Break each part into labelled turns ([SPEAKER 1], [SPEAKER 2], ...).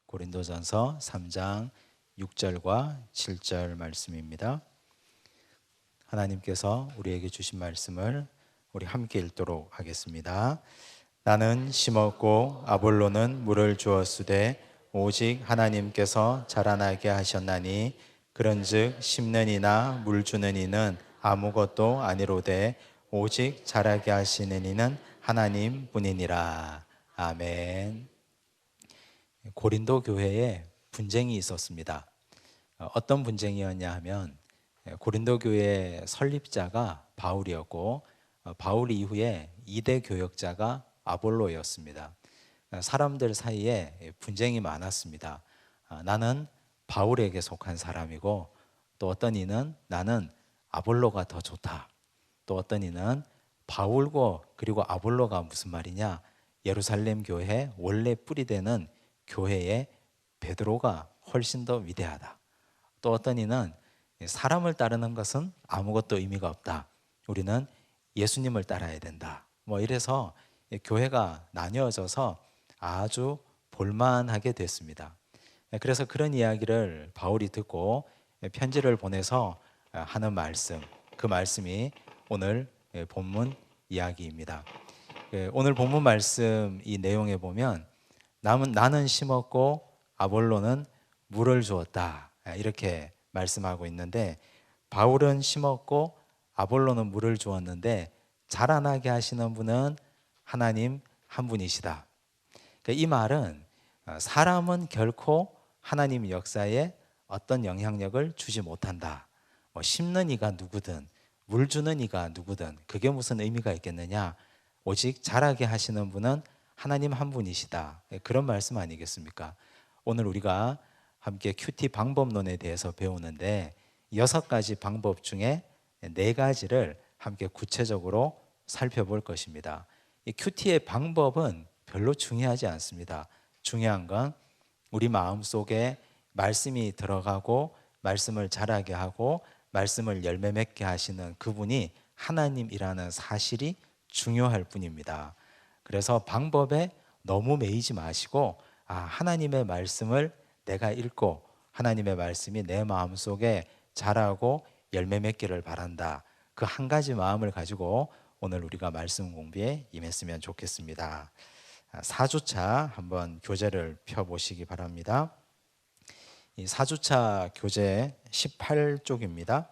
[SPEAKER 1] 고린도전서 3장 6절과 7절 말씀입니다. 하나님께서 우리에게 주신 말씀을 우리 함께 읽도록 하겠습니다. 나는 심었고 아볼로는 물을 주었으되 오직 하나님께서 자라나게 하셨나니 그런즉 심는 이나 물 주는 이는 아무것도 아니로되 오직 자라게 하시는 이는 하나님 뿐이니라. 아멘. 고린도 교회에 분쟁이 있었습니다. 어떤 분쟁이었냐 하면 고린도 교회 설립자가 바울이었고 바울 이후에 2대 교역자가 아볼로였습니다. 사람들 사이에 분쟁이 많았습니다. 나는 바울에게 속한 사람이고 또 어떤 이는 나는 아볼로가 더 좋다. 또 어떤 이는 바울고 그리고 아볼로가 무슨 말이냐, 예루살렘 교회 원래 뿌리되는 교회의 베드로가 훨씬 더 위대하다. 또 어떤 이는 사람을 따르는 것은 아무것도 의미가 없다. 우리는 예수님을 따라야 된다. 이래서 교회가 나뉘어져서 아주 볼만하게 됐습니다. 그래서 그런 이야기를 바울이 듣고 편지를 보내서 하는 말씀, 그 말씀이 오늘 본문 이야기입니다. 오늘 본문 말씀 이 내용에 보면 나는 심었고 아볼로는 물을 주었다, 이렇게 말씀하고 있는데, 바울은 심었고 아볼로는 물을 주었는데 자라나게 하시는 분은 하나님 한 분이시다. 이 말은 사람은 결코 하나님 역사에 어떤 영향력을 주지 못한다. 심는 이가 누구든 물 주는 이가 누구든 그게 무슨 의미가 있겠느냐. 오직 자라게 하시는 분은 하나님 한 분이시다. 그런 말씀 아니겠습니까? 오늘 우리가 함께 큐티 방법론에 대해서 배우는데 6가지 방법 중에 4가지를 함께 구체적으로 살펴볼 것입니다. 이 큐티의 방법은 별로 중요하지 않습니다. 중요한 건 우리 마음속에 말씀이 들어가고 말씀을 자라게 하고 말씀을 열매 맺게 하시는 그분이 하나님이라는 사실이 중요할 뿐입니다. 그래서 방법에 너무 매이지 마시고 하나님의 말씀을 내가 읽고 하나님의 말씀이 내 마음속에 자라고 열매 맺기를 바란다. 그 한 가지 마음을 가지고 오늘 우리가 말씀 공부에 임했으면 좋겠습니다. 4주차 한번 교재를 펴보시기 바랍니다. 이 4주차 교재 18쪽입니다.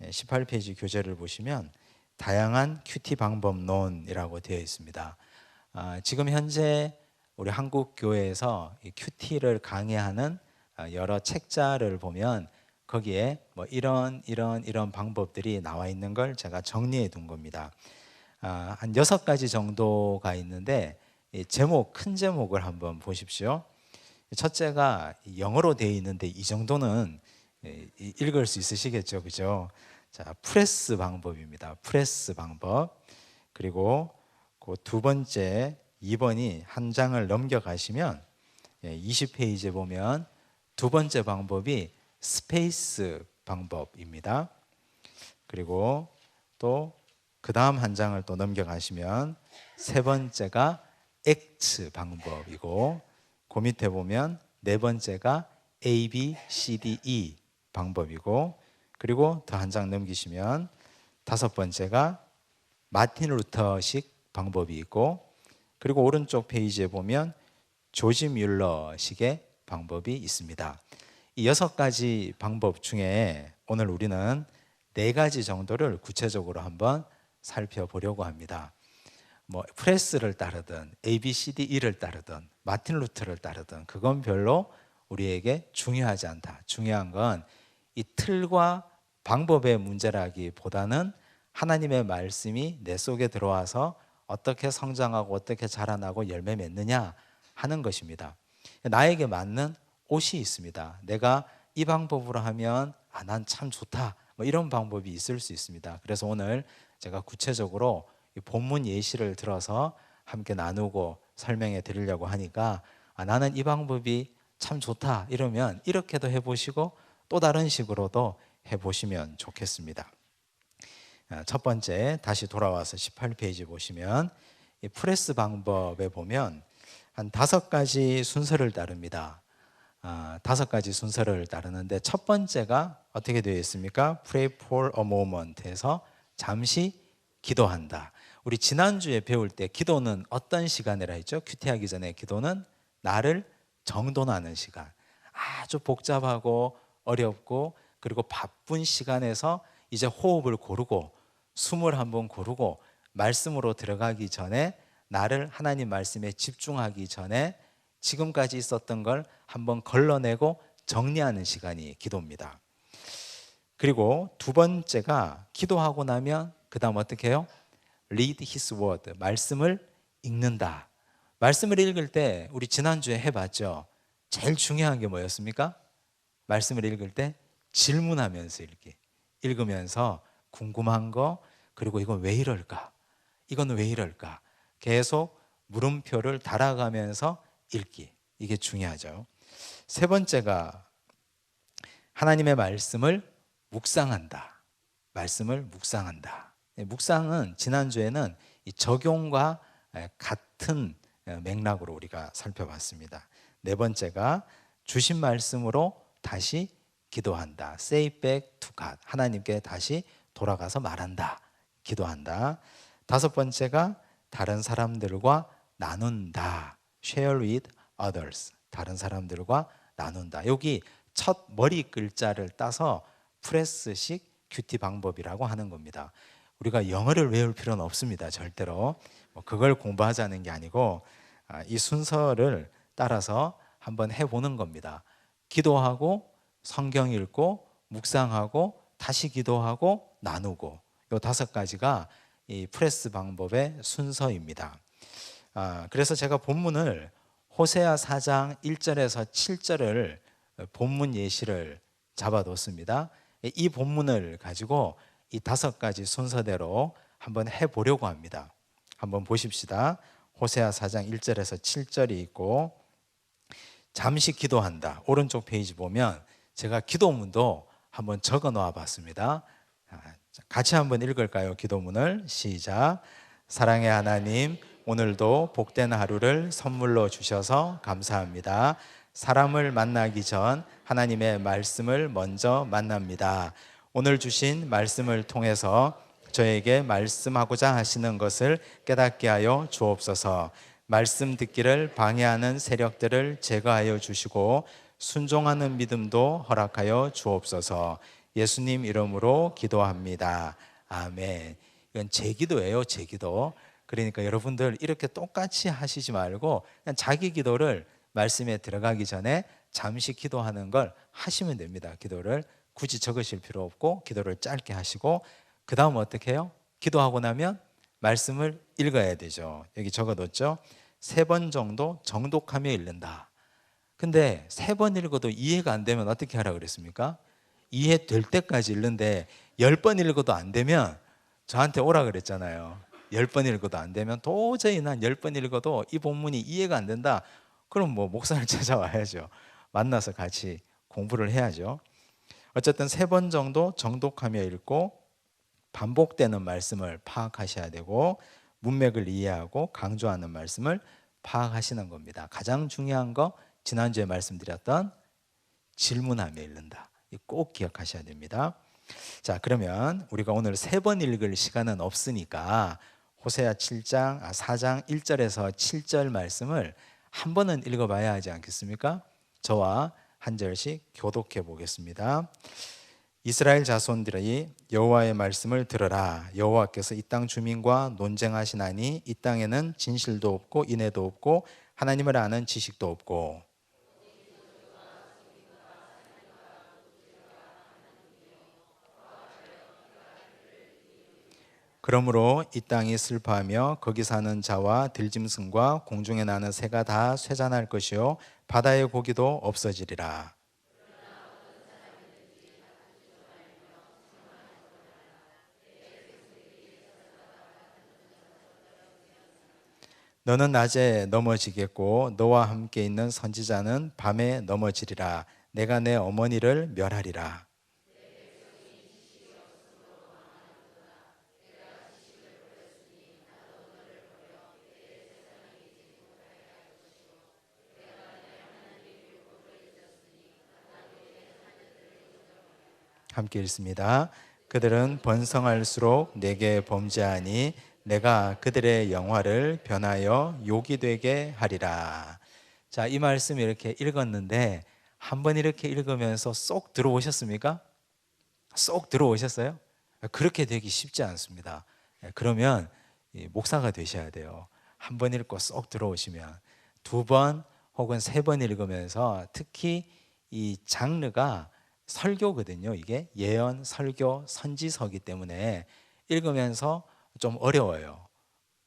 [SPEAKER 1] 18페이지 교재를 보시면 다양한 큐티 방법론이라고 되어 있습니다. 지금 현재 우리 한국 교회에서 이 큐티를 강의하는 여러 책자를 보면 거기에 이런 방법들이 나와 있는 걸 제가 정리해 둔 겁니다. 한 6가지 정도가 있는데 큰 제목을 한번 보십시오. 첫째가 영어로 되어 있는데 이 정도는 읽을 수 있으시겠죠, 그죠? 자, 프레스 방법입니다. 프레스 방법. 그리고 그 2번째 2번이 한 장을 넘겨가시면 20페이지에 보면 2번째 방법이 스페이스 방법입니다. 그리고 또 그 다음 한 장을 또 넘겨가시면 3번째가 액트 방법이고, 그 밑에 보면 4번째가 A, B, C, D, E 방법이고, 그리고 더 한 장 넘기시면 5번째가 마틴 루터식 방법이 있고, 그리고 오른쪽 페이지에 보면 조지 뮬러식의 방법이 있습니다. 이 6가지 방법 중에 오늘 우리는 4가지 정도를 구체적으로 한번 살펴보려고 합니다. 프레스를 따르든 A, B, C, D, E를 따르든 마틴 루터를 따르든 그건 별로 우리에게 중요하지 않다. 중요한 건 이 틀과 방법의 문제라기보다는 하나님의 말씀이 내 속에 들어와서 어떻게 성장하고 어떻게 자라나고 열매 맺느냐 하는 것입니다. 나에게 맞는 옷이 있습니다. 내가 이 방법으로 하면 난 참 좋다, 이런 방법이 있을 수 있습니다. 그래서 오늘 제가 구체적으로 이 본문 예시를 들어서 함께 나누고 설명해 드리려고 하니까 나는 이 방법이 참 좋다 이러면 이렇게도 해보시고 또 다른 식으로도 해보시면 좋겠습니다. 첫 번째, 다시 돌아와서 18페이지 보시면 이 프레스 방법에 보면 한 5가지 순서를 따릅니다. 다섯 가지 순서를 따르는데 첫 번째가 어떻게 되어 있습니까? Pray for a moment 해서 잠시 기도한다. 우리 지난주에 배울 때 기도는 어떤 시간이라 했죠? 큐티하기 전에 기도는 나를 정돈하는 시간. 아주 복잡하고 어렵고 그리고 바쁜 시간에서 이제 호흡을 고르고 숨을 한번 고르고 말씀으로 들어가기 전에 나를 하나님 말씀에 집중하기 전에 지금까지 있었던 걸 한번 걸러내고 정리하는 시간이 기도입니다. 그리고 두 번째가 기도하고 나면 그 다음 어떻게 해요? Read His Word, 말씀을 읽는다. 말씀을 읽을 때 우리 지난주에 해봤죠. 제일 중요한 게 뭐였습니까? 말씀을 읽을 때 질문하면서 읽기. 읽으면서 궁금한 거, 그리고 이건 왜 이럴까? 이건 왜 이럴까? 계속 물음표를 달아가면서 읽기. 이게 중요하죠. 세 번째가 하나님의 말씀을 묵상한다. 말씀을 묵상한다. 묵상은 지난주에는 이 적용과 같은 맥락으로 우리가 살펴봤습니다. 네 번째가 주신 말씀으로 다시 기도한다. Say back to God. 하나님께 다시 돌아가서 말한다. 기도한다. 다섯 번째가 다른 사람들과 나눈다. Share with others. 다른 사람들과 나눈다. 여기 첫 머리 글자를 따서 프레스식 큐티 방법이라고 하는 겁니다. 우리가 영어를 외울 필요는 없습니다. 절대로. 그걸 공부하자는 게 아니고 이 순서를 따라서 한번 해보는 겁니다. 기도하고 성경 읽고 묵상하고 다시 기도하고 나누고 이 다섯 가지가 이 프레스 방법의 순서입니다. 그래서 제가 본문을 호세아 4장 1절에서 7절을 본문 예시를 잡아뒀습니다. 이 본문을 가지고 이 다섯 가지 순서대로 한번 해보려고 합니다. 한번 보십시다. 호세아 4장 1절에서 7절이 있고 잠시 기도한다. 오른쪽 페이지 보면 제가 기도문도 한번 적어 놓아 봤습니다. 같이 한번 읽을까요? 기도문을 시작. 사랑의 하나님, 오늘도 복된 하루를 선물로 주셔서 감사합니다. 사람을 만나기 전 하나님의 말씀을 먼저 만납니다. 오늘 주신 말씀을 통해서 저에게 말씀하고자 하시는 것을 깨닫게 하여 주옵소서. 말씀 듣기를 방해하는 세력들을 제거하여 주시고 순종하는 믿음도 허락하여 주옵소서. 예수님 이름으로 기도합니다. 아멘. 이건 제 기도예요, 제 기도. 그러니까 여러분들 이렇게 똑같이 하시지 말고 그냥 자기 기도를 말씀에 들어가기 전에 잠시 기도하는 걸 하시면 됩니다. 기도를 굳이 적으실 필요 없고 기도를 짧게 하시고 그 다음 어떻게 해요? 기도하고 나면 말씀을 읽어야 되죠. 여기 적어뒀죠. 3번 정도 정독하며 읽는다. 근데 3번 읽어도 이해가 안 되면 어떻게 하라고 그랬습니까? 이해될 때까지 읽는데 10번 읽어도 안 되면 저한테 오라 그랬잖아요. 10번 읽어도 안 되면 도저히 난 10번 읽어도 이 본문이 이해가 안 된다. 그럼 뭐 목사를 찾아와야죠. 만나서 같이 공부를 해야죠. 어쨌든 3번 정도 정독하며 읽고 반복되는 말씀을 파악하셔야 되고 문맥을 이해하고 강조하는 말씀을 파악하시는 겁니다. 가장 중요한 거 지난주에 말씀드렸던 질문하며 읽는다. 꼭 기억하셔야 됩니다. 자, 그러면 우리가 오늘 3번 읽을 시간은 없으니까 호세아 4장 1절에서 7절 말씀을 한 번은 읽어봐야 하지 않겠습니까? 저와 한 절씩 교독해 보겠습니다. 이스라엘 자손들이 여호와의 말씀을 들으라. 여호와께서 이 땅 주민과 논쟁하시나니 이 땅에는 진실도 없고 인애도 없고 하나님을 아는 지식도 없고 그러므로 이 땅이 슬퍼하며 거기 사는 자와 들짐승과 공중에 나는 새가 다 쇠잔할 것이요 바다의 고기도 없어지리라. 너는 낮에 넘어지겠고 너와 함께 있는 선지자는 밤에 넘어지리라. 내가 내 어머니를 멸하리라. 함께 읽습니다. 그들은 번성할수록 내게 범죄하니 내가 그들의 영화를 변하여 욕이 되게 하리라. 자, 이 말씀 이렇게 읽었는데 한번 이렇게 읽으면서 쏙 들어오셨습니까? 쏙 들어오셨어요? 그렇게 되기 쉽지 않습니다. 그러면 목사가 되셔야 돼요. 한 번 읽고 쏙 들어오시면 두 번 혹은 세 번 읽으면서 특히 이 장르가 설교거든요. 이게 예언, 설교, 선지서기 때문에 읽으면서 좀 어려워요.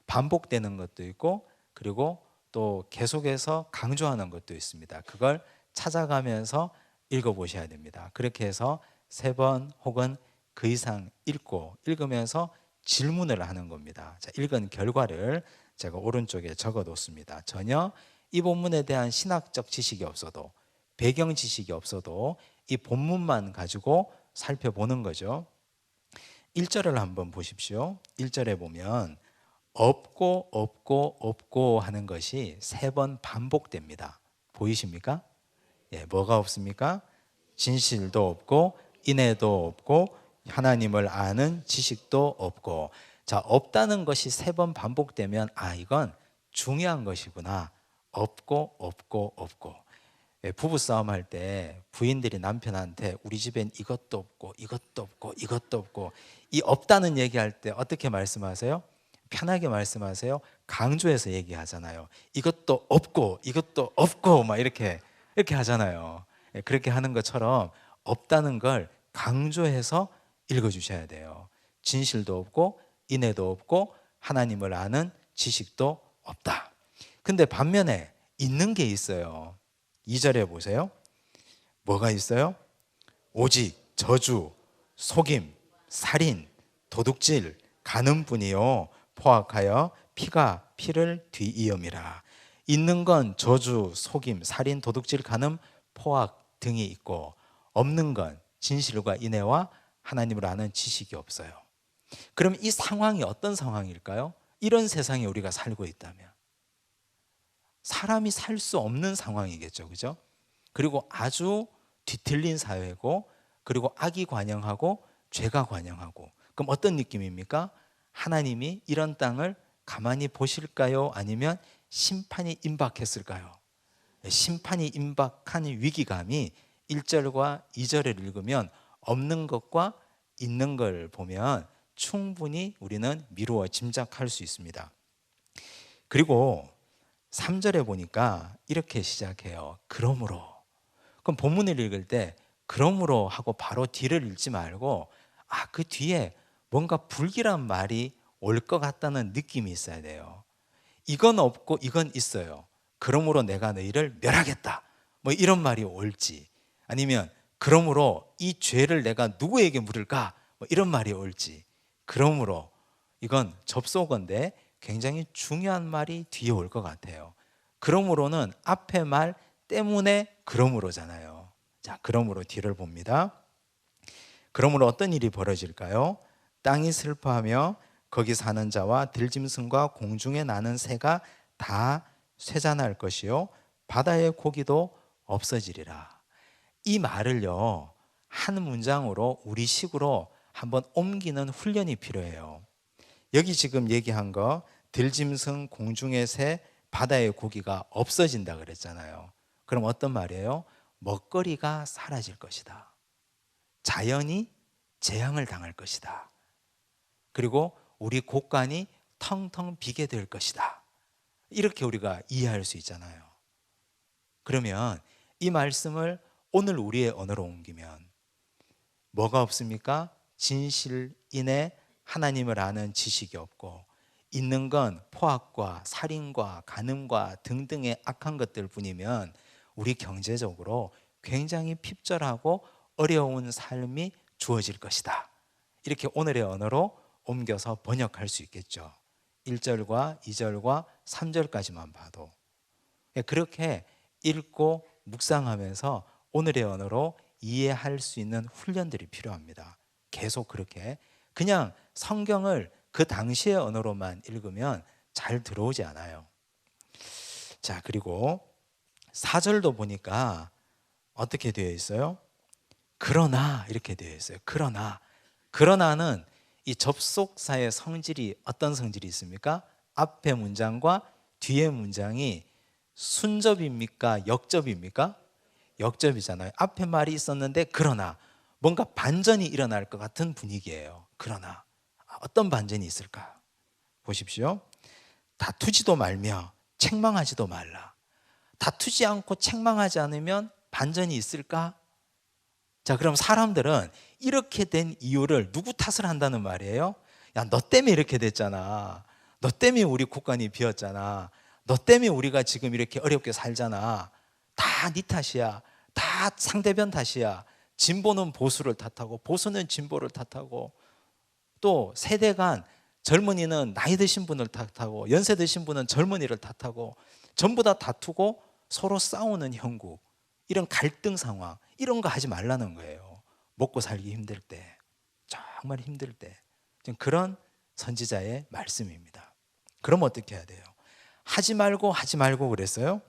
[SPEAKER 1] 반복되는 것도 있고 그리고 또 계속해서 강조하는 것도 있습니다. 그걸 찾아가면서 읽어보셔야 됩니다. 그렇게 해서 세 번 혹은 그 이상 읽으면서 질문을 하는 겁니다. 자, 읽은 결과를 제가 오른쪽에 적어뒀습니다. 전혀 이 본문에 대한 신학적 지식이 없어도 배경 지식이 없어도 이 본문만 가지고 살펴보는 거죠. 1절을 한번 보십시오. 1절에 보면 없고 없고 없고 하는 것이 세 번 반복됩니다. 보이십니까? 예, 뭐가 없습니까? 진실도 없고 인애도 없고 하나님을 아는 지식도 없고. 자, 없다는 것이 세 번 반복되면 이건 중요한 것이구나. 없고 없고 없고. 예, 부부싸움 할 때 부인들이 남편한테 우리 집엔 이것도 없고 이것도 없고 이것도 없고 이 없다는 얘기할 때 어떻게 말씀하세요? 편하게 말씀하세요? 강조해서 얘기하잖아요. 이것도 없고 이것도 없고 막 이렇게 하잖아요. 예, 그렇게 하는 것처럼 없다는 걸 강조해서 읽어주셔야 돼요. 진실도 없고 인애도 없고 하나님을 아는 지식도 없다. 근데 반면에 있는 게 있어요. 2절에 보세요. 뭐가 있어요? 오직 저주, 속임, 살인, 도둑질, 간음뿐이요 포악하여 피가 피를 뒤이음이라. 있는 건 저주, 속임, 살인, 도둑질, 간음, 포악 등이 있고 없는 건 진실과 인애와 하나님을 아는 지식이 없어요. 그럼 이 상황이 어떤 상황일까요? 이런 세상에 우리가 살고 있다면 사람이 살 수 없는 상황이겠죠. 그죠? 그리고 아주 뒤틀린 사회고 그리고 악이 관영하고 죄가 관영하고 그럼 어떤 느낌입니까? 하나님이 이런 땅을 가만히 보실까요? 아니면 심판이 임박했을까요? 심판이 임박한 위기감이 1절과 2절을 읽으면 없는 것과 있는 걸 보면 충분히 우리는 미루어 짐작할 수 있습니다. 그리고 3절에 보니까 이렇게 시작해요. 그러므로. 그럼 본문을 읽을 때 그러므로 하고 바로 뒤를 읽지 말고 그 뒤에 뭔가 불길한 말이 올 것 같다는 느낌이 있어야 돼요. 이건 없고 이건 있어요. 그러므로 내가 너희를 멸하겠다. 뭐 이런 말이 올지 아니면 그러므로 이 죄를 내가 누구에게 물을까? 뭐 이런 말이 올지. 그러므로 이건 접속어인데 굉장히 중요한 말이 뒤에 올 것 같아요. 그러므로는 앞에 말 때문에 그러므로잖아요. 자, 그러므로 뒤를 봅니다. 그러므로 어떤 일이 벌어질까요? 땅이 슬퍼하며 거기 사는 자와 들짐승과 공중에 나는 새가 다 쇠잔할 것이요 바다의 고기도 없어지리라. 이 말을요 한 문장으로 우리식으로 한번 옮기는 훈련이 필요해요. 여기 지금 얘기한 거 들짐승, 공중의 새, 바다의 고기가 없어진다 그랬잖아요. 그럼 어떤 말이에요? 먹거리가 사라질 것이다. 자연이 재앙을 당할 것이다. 그리고 우리 곳간이 텅텅 비게 될 것이다. 이렇게 우리가 이해할 수 있잖아요. 그러면 이 말씀을 오늘 우리의 언어로 옮기면 뭐가 없습니까? 진실인의 하나님을 아는 지식이 없고 있는 건 포악과 살인과 간음과 등등의 악한 것들 뿐이면 우리 경제적으로 굉장히 핍절하고 어려운 삶이 주어질 것이다. 이렇게 오늘의 언어로 옮겨서 번역할 수 있겠죠. 1절과 2절과 3절까지만 봐도 그렇게 읽고 묵상하면서 오늘의 언어로 이해할 수 있는 훈련들이 필요합니다. 계속 그렇게 그냥 성경을 그 당시의 언어로만 읽으면 잘 들어오지 않아요. 자, 그리고 4절도 보니까 어떻게 되어 있어요? 그러나 이렇게 되어 있어요. 그러나는 이 접속사의 성질이 어떤 성질이 있습니까? 앞에 문장과 뒤에 문장이 순접입니까? 역접입니까? 역접이잖아요. 앞에 말이 있었는데 그러나 뭔가 반전이 일어날 것 같은 분위기예요. 그러나 어떤 반전이 있을까? 보십시오. 다투지도 말며 책망하지도 말라. 다투지 않고 책망하지 않으면 반전이 있을까? 자, 그럼 사람들은 이렇게 된 이유를 누구 탓을 한다는 말이에요? 야, 너 때문에 이렇게 됐잖아. 너 때문에 우리 국간이 비었잖아. 너 때문에 우리가 지금 이렇게 어렵게 살잖아. 다 네 탓이야. 다 상대편 탓이야. 진보는 보수를 탓하고 보수는 진보를 탓하고 또 세대 간 젊은이는 나이 드신 분을 탓하고 연세 드신 분은 젊은이를 탓하고 전부 다 다투고 서로 싸우는 형국, 이런 갈등 상황, 이런 거 하지 말라는 거예요. 먹고 살기 힘들 때, 정말 힘들 때. 그런 선지자의 말씀입니다. 그럼 어떻게 해야 돼요? 하지 말고 그랬어요?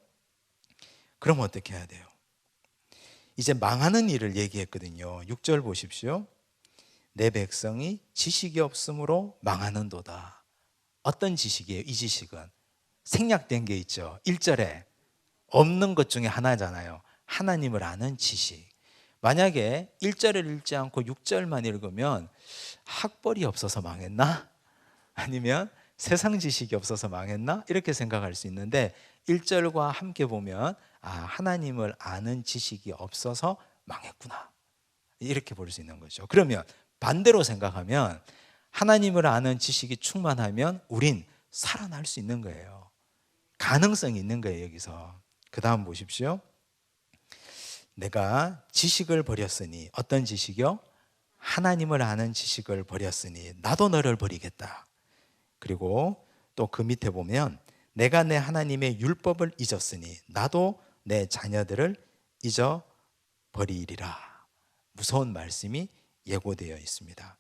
[SPEAKER 1] 그럼 어떻게 해야 돼요? 이제 망하는 일을 얘기했거든요. 6절 보십시오. 내 백성이 지식이 없으므로 망하는도다. 어떤 지식이에요? 이 지식은 생략된 게 있죠. 1절에 없는 것 중에 하나잖아요. 하나님을 아는 지식. 만약에 1절을 읽지 않고 6절만 읽으면 학벌이 없어서 망했나? 아니면 세상 지식이 없어서 망했나? 이렇게 생각할 수 있는데 1절과 함께 보면 하나님을 아는 지식이 없어서 망했구나, 이렇게 볼 수 있는 거죠. 그러면 반대로 생각하면 하나님을 아는 지식이 충만하면 우린 살아날 수 있는 거예요. 가능성이 있는 거예요. 여기서 그 다음 보십시오. 내가 지식을 버렸으니, 어떤 지식이요? 하나님을 아는 지식을 버렸으니 나도 너를 버리겠다. 그리고 또 그 밑에 보면 내가 내 하나님의 율법을 잊었으니 나도 내 자녀들을 잊어버리리라. 무서운 말씀이 예고되어 있습니다.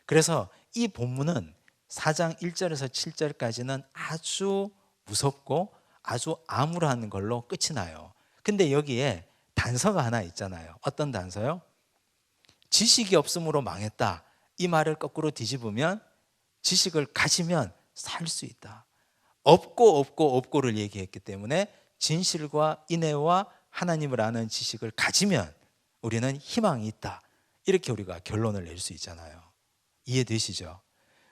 [SPEAKER 1] 그래서 이 본문은 4장 1절에서 7절까지는 아주 무섭고 아주 암울한 걸로 끝이 나요. 근데 여기에 단서가 하나 있잖아요. 어떤 단서요? 지식이 없음으로 망했다. 이 말을 거꾸로 뒤집으면 지식을 가지면 살 수 있다. 없고를 얘기했기 때문에 진실과 인애와 하나님을 아는 지식을 가지면 우리는 희망이 있다. 이렇게 우리가 결론을 낼 수 있잖아요. 이해되시죠?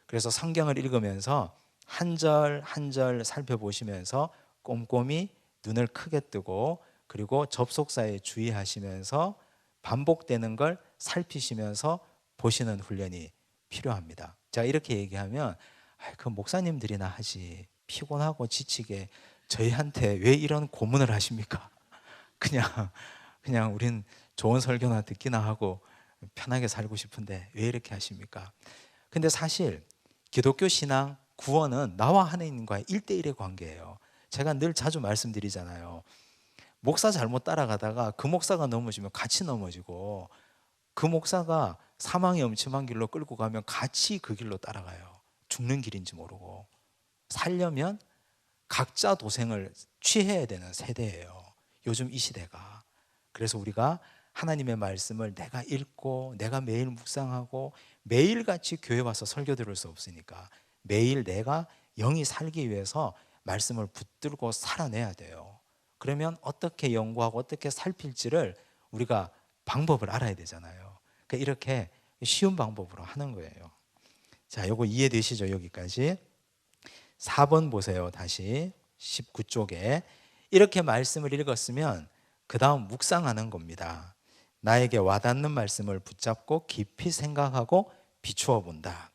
[SPEAKER 1] 그래서 성경을 읽으면서 한 절 한 절 살펴보시면서 꼼꼼히 눈을 크게 뜨고 그리고 접속사에 주의하시면서 반복되는 걸 살피시면서 보시는 훈련이 필요합니다. 제가 이렇게 얘기하면 그 목사님들이나 하지, 피곤하고 지치게 저희한테 왜 이런 고문을 하십니까? 그냥 우린 좋은 설교나 듣기나 하고 편하게 살고 싶은데 왜 이렇게 하십니까? 근데 사실 기독교 신앙 구원은 나와 하나님과의 1대1의 관계예요. 제가 늘 자주 말씀드리잖아요. 목사 잘못 따라가다가 그 목사가 넘어지면 같이 넘어지고, 그 목사가 사망의 음침한 길로 끌고 가면 같이 그 길로 따라가요. 죽는 길인지 모르고. 살려면 각자 도생을 취해야 되는 세대예요, 요즘 이 시대가. 그래서 우리가 하나님의 말씀을 내가 읽고 내가 매일 묵상하고 매일같이 교회 와서 설교 들을 수 없으니까 매일 내가 영이 살기 위해서 말씀을 붙들고 살아내야 돼요. 그러면 어떻게 연구하고 어떻게 살필지를 우리가 방법을 알아야 되잖아요. 그러니까 이렇게 쉬운 방법으로 하는 거예요. 자, 요거 이해되시죠? 여기까지. 4번 보세요. 다시 19쪽에 이렇게 말씀을 읽었으면 그 다음 묵상하는 겁니다. 나에게 와닿는 말씀을 붙잡고 깊이 생각하고 비추어 본다.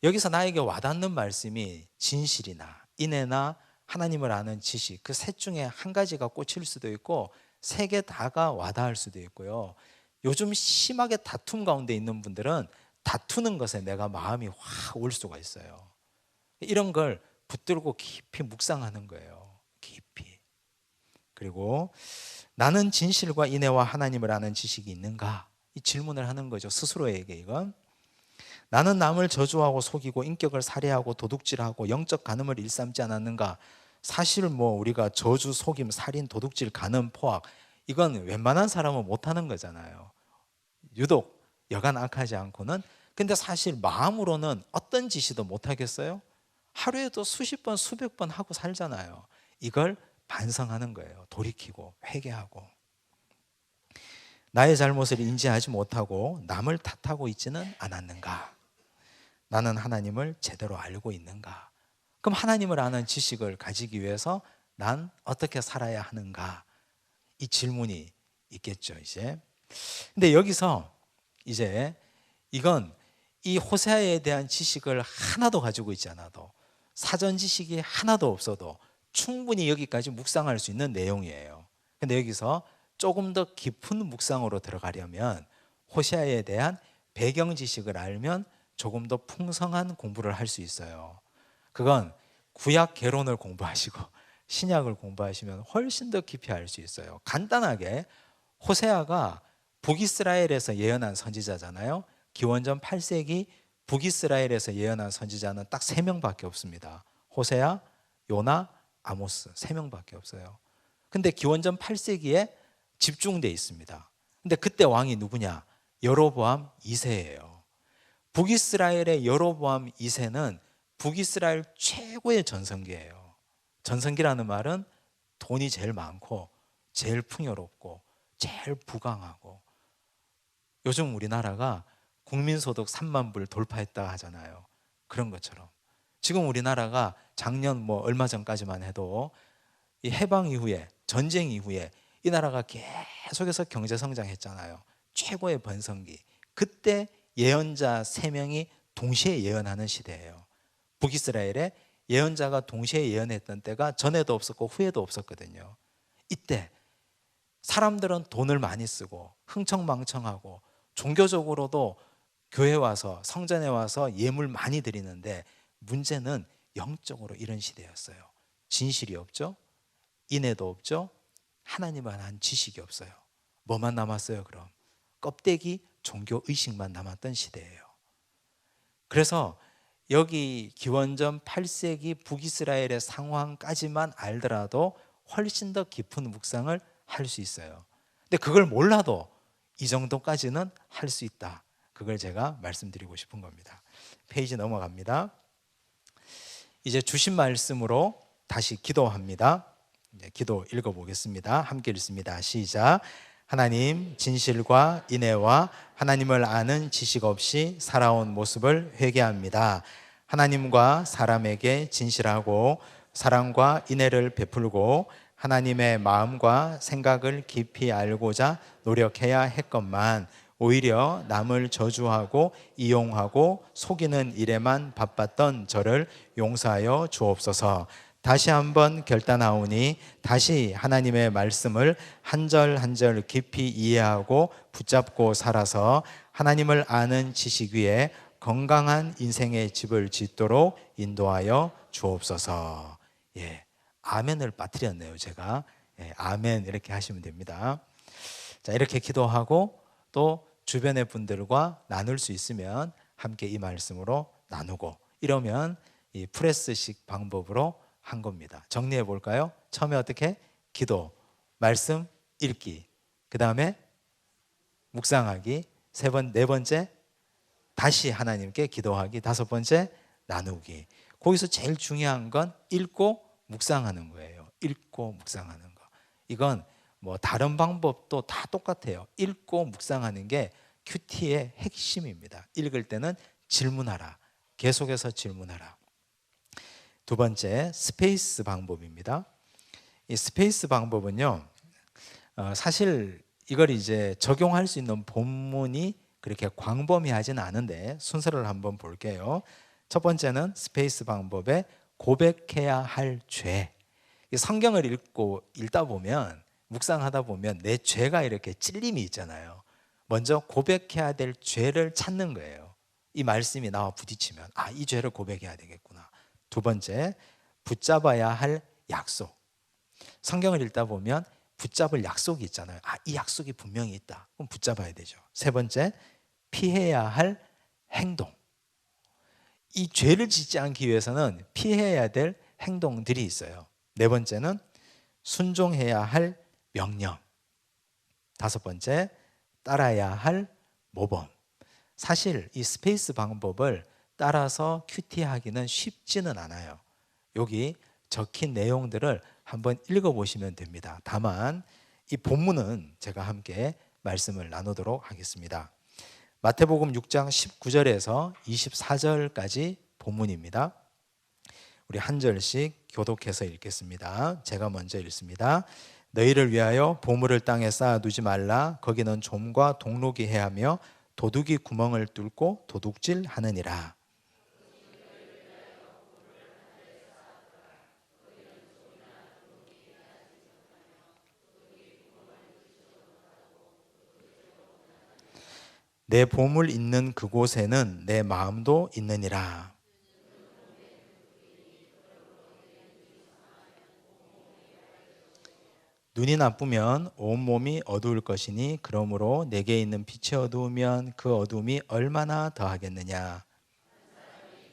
[SPEAKER 1] 여기서 나에게 와닿는 말씀이 진실이나 인애나 하나님을 아는 지식, 그 셋 중에 한 가지가 꽂힐 수도 있고 세 개 다가 와닿을 수도 있고요. 요즘 심하게 다툼 가운데 있는 분들은 다투는 것에 내가 마음이 확 올 수가 있어요. 이런 걸 붙들고 깊이 묵상하는 거예요. 깊이. 그리고 나는 진실과 인애와 하나님을 아는 지식이 있는가? 이 질문을 하는 거죠, 스스로에게. 이건 나는 남을 저주하고 속이고 인격을 살해하고 도둑질하고 영적 간음을 일삼지 않았는가? 사실 우리가 저주, 속임, 살인, 도둑질, 간음, 포악, 이건 웬만한 사람은 못하는 거잖아요. 유독 여간 악하지 않고는, 근데 사실 마음으로는 어떤 지시도 못 하겠어요? 하루에도 수십 번 수백 번 하고 살잖아요. 이걸 반성하는 거예요. 돌이키고 회개하고. 나의 잘못을 인지하지 못하고 남을 탓하고 있지는 않았는가? 나는 하나님을 제대로 알고 있는가? 그럼 하나님을 아는 지식을 가지기 위해서 난 어떻게 살아야 하는가? 이 질문이 있겠죠, 이제. 근데 여기서 이제 이건 이 호세아에 대한 지식을 하나도 가지고 있지 않아도, 사전 지식이 하나도 없어도 충분히 여기까지 묵상할 수 있는 내용이에요. 근데 여기서 조금 더 깊은 묵상으로 들어가려면 호세아에 대한 배경 지식을 알면 조금 더 풍성한 공부를 할 수 있어요. 그건 구약 개론을 공부하시고 신약을 공부하시면 훨씬 더 깊이 알 수 있어요. 간단하게 호세아가 북이스라엘에서 예언한 선지자잖아요. 기원전 8세기 북이스라엘에서 예언한 선지자는 딱 3명밖에 없습니다. 호세아, 요나, 아모스 3명밖에 없어요. 근데 기원전 8세기에 집중돼 있습니다. 근데 그때 왕이 누구냐? 여로보암 2세예요. 북이스라엘의 여로보암 2세는 북이스라엘 최고의 전성기예요. 전성기라는 말은 돈이 제일 많고 제일 풍요롭고 제일 부강하고, 요즘 우리나라가 국민소득 3만 불 돌파했다 하잖아요. 그런 것처럼 지금 우리나라가 작년 얼마 전까지만 해도 이 해방 이후에, 전쟁 이후에 이 나라가 계속해서 경제 성장했잖아요. 최고의 번성기. 그때 예언자 3명이 동시에 예언하는 시대예요. 북이스라엘에 예언자가 동시에 예언했던 때가 전에도 없었고 후에도 없었거든요. 이때 사람들은 돈을 많이 쓰고 흥청망청하고 종교적으로도 교회 와서, 성전에 와서 예물 많이 드리는데, 문제는 영적으로 이런 시대였어요. 진실이 없죠. 인애도 없죠. 하나님을 아는 지식이 없어요. 뭐만 남았어요? 그럼 껍데기 종교의식만 남았던 시대예요. 그래서 여기 기원전 8세기 북이스라엘의 상황까지만 알더라도 훨씬 더 깊은 묵상을 할 수 있어요. 근데 그걸 몰라도 이 정도까지는 할 수 있다. 그걸 제가 말씀드리고 싶은 겁니다. 페이지 넘어갑니다. 이제 주신 말씀으로 다시 기도합니다. 기도 읽어보겠습니다. 함께 읽습니다. 시작. 하나님, 진실과 인애와 하나님을 아는 지식 없이 살아온 모습을 회개합니다. 하나님과 사람에게 진실하고 사랑과 인애를 베풀고 하나님의 마음과 생각을 깊이 알고자 노력해야 했건만 오히려 남을 저주하고 이용하고 속이는 일에만 바빴던 저를 용서하여 주옵소서. 다시 한번 결단하오니 다시 하나님의 말씀을 한 절 한 절 깊이 이해하고 붙잡고 살아서 하나님을 아는 지식 위에 건강한 인생의 집을 짓도록 인도하여 주옵소서. 예, 아멘을 빠뜨렸네요, 제가. 예, 아멘 이렇게 하시면 됩니다. 자, 이렇게 기도하고 또 주변의 분들과 나눌 수 있으면 함께 이 말씀으로 나누고, 이러면 이 프레스식 방법으로 한 겁니다. 정리해 볼까요? 처음에 어떻게? 기도, 말씀 읽기, 그 다음에 묵상하기, 네 번째 다시 하나님께 기도하기, 5번째 나누기. 거기서 제일 중요한 건 읽고 묵상하는 거예요. 읽고 묵상하는 거. 이건 다른 방법도 다 똑같아요. 읽고 묵상하는 게 큐티의 핵심입니다. 읽을 때는 질문하라. 계속해서 질문하라. 2번째, 스페이스 방법입니다. 이 스페이스 방법은요, 사실 이걸 이제 적용할 수 있는 본문이 그렇게 광범위하지는 않은데 순서를 한번 볼게요. 첫 번째는 스페이스 방법에 고백해야 할 죄. 성경을 읽다 보면, 묵상하다 보면 내 죄가 이렇게 찔림이 있잖아요. 먼저 고백해야 될 죄를 찾는 거예요. 이 말씀이 나와 부딪히면 이 죄를 고백해야 되겠구나. 2번째, 붙잡아야 할 약속. 성경을 읽다 보면 붙잡을 약속이 있잖아요. 이 약속이 분명히 있다. 그럼 붙잡아야 되죠. 3번째, 피해야 할 행동. 이 죄를 짓지 않기 위해서는 피해야 될 행동들이 있어요. 4번째는 순종해야 할 명령. 5번째, 따라야 할 모범. 사실 이 스페이스 방법을 따라서 큐티하기는 쉽지는 않아요. 여기 적힌 내용들을 한번 읽어보시면 됩니다. 다만 이 본문은 제가 함께 말씀을 나누도록 하겠습니다. 마태복음 6장 19절에서 24절까지 본문입니다. 우리 한 절씩 교독해서 읽겠습니다. 제가 먼저 읽습니다. 너희를 위하여 보물을 땅에 쌓아두지 말라. 거기는 좀과 동록이 해하며 도둑이 구멍을 뚫고 도둑질하느니라. 내 보물 있는 그곳에는 내 마음도 있느니라. 눈이 나쁘면 온몸이 어두울 것이니 그러므로 내게 있는 빛이 어두우면 그 어두움이 얼마나 더하겠느냐.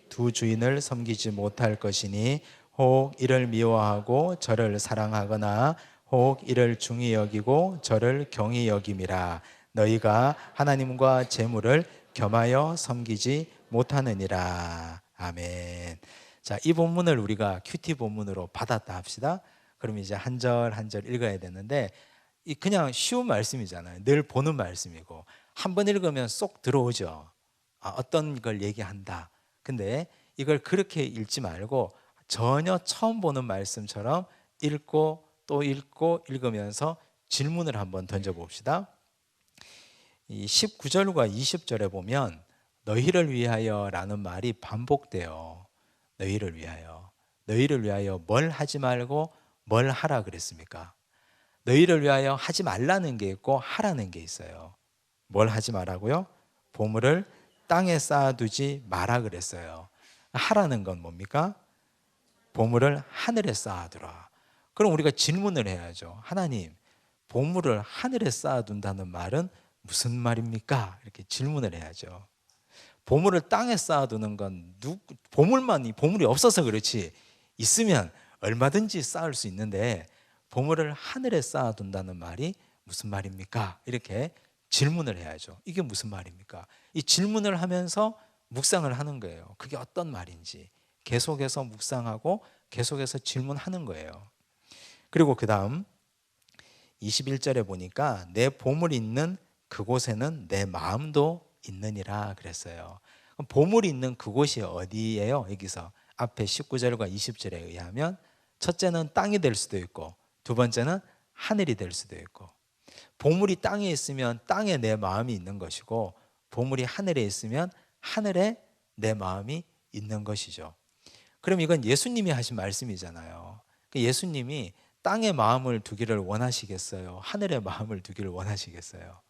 [SPEAKER 1] 두 주인을 섬기지 못할 것이니 혹 이를 미워하고 저를 사랑하거나 혹 이를 중히 여기고 저를 경히 여김이라. 너희가 하나님과 재물을 겸하여 섬기지 못하느니라. 아멘. 자, 이 본문을 우리가 큐티 본문으로 받았다 합시다. 그럼 이제 한 절 한 절 읽어야 되는데 이 그냥 쉬운 말씀이잖아요. 늘 보는 말씀이고 한 번 읽으면 쏙 들어오죠. 어떤 걸 얘기한다. 근데 이걸 그렇게 읽지 말고 전혀 처음 보는 말씀처럼 읽고 또 읽고 읽으면서 질문을 한번 던져봅시다. 이 19절과 20절에 보면 너희를 위하여 라는 말이 반복돼요. 너희를 위하여. 너희를 위하여 뭘 하지 말고 뭘 하라 그랬습니까? 너희를 위하여 하지 말라는 게 있고 하라는 게 있어요. 뭘 하지 말라고요? 보물을 땅에 쌓아두지 마라 그랬어요. 하라는 건 뭡니까? 보물을 하늘에 쌓아두라. 그럼 우리가 질문을 해야죠. 하나님, 보물을 하늘에 쌓아둔다는 말은 무슨 말입니까? 이렇게 질문을 해야죠. 보물을 땅에 쌓아두는 건 보물이 없어서 그렇지 있으면 얼마든지 쌓을 수 있는데 보물을 하늘에 쌓아둔다는 말이 무슨 말입니까? 이렇게 질문을 해야죠. 이게 무슨 말입니까? 이 질문을 하면서 묵상을 하는 거예요. 그게 어떤 말인지 계속해서 묵상하고 계속해서 질문하는 거예요. 그리고 그 다음 21절에 보니까 내 보물이 있는 그곳에는 내 마음도 있느니라 그랬어요. 그럼 보물이 있는 그곳이 어디예요? 여기서 앞에 19절과 20절에 의하면 첫째는 땅이 될 수도 있고 두 번째는 하늘이 될 수도 있고 보물이 땅에 있으면 땅에 내 마음이 있는 것이고 보물이 하늘에 있으면 하늘에 내 마음이 있는 것이죠. 그럼 이건 예수님이 하신 말씀이잖아요. 예수님이 땅에 마음을 두기를 원하시겠어요? 하늘에 마음을 두기를 원하시겠어요?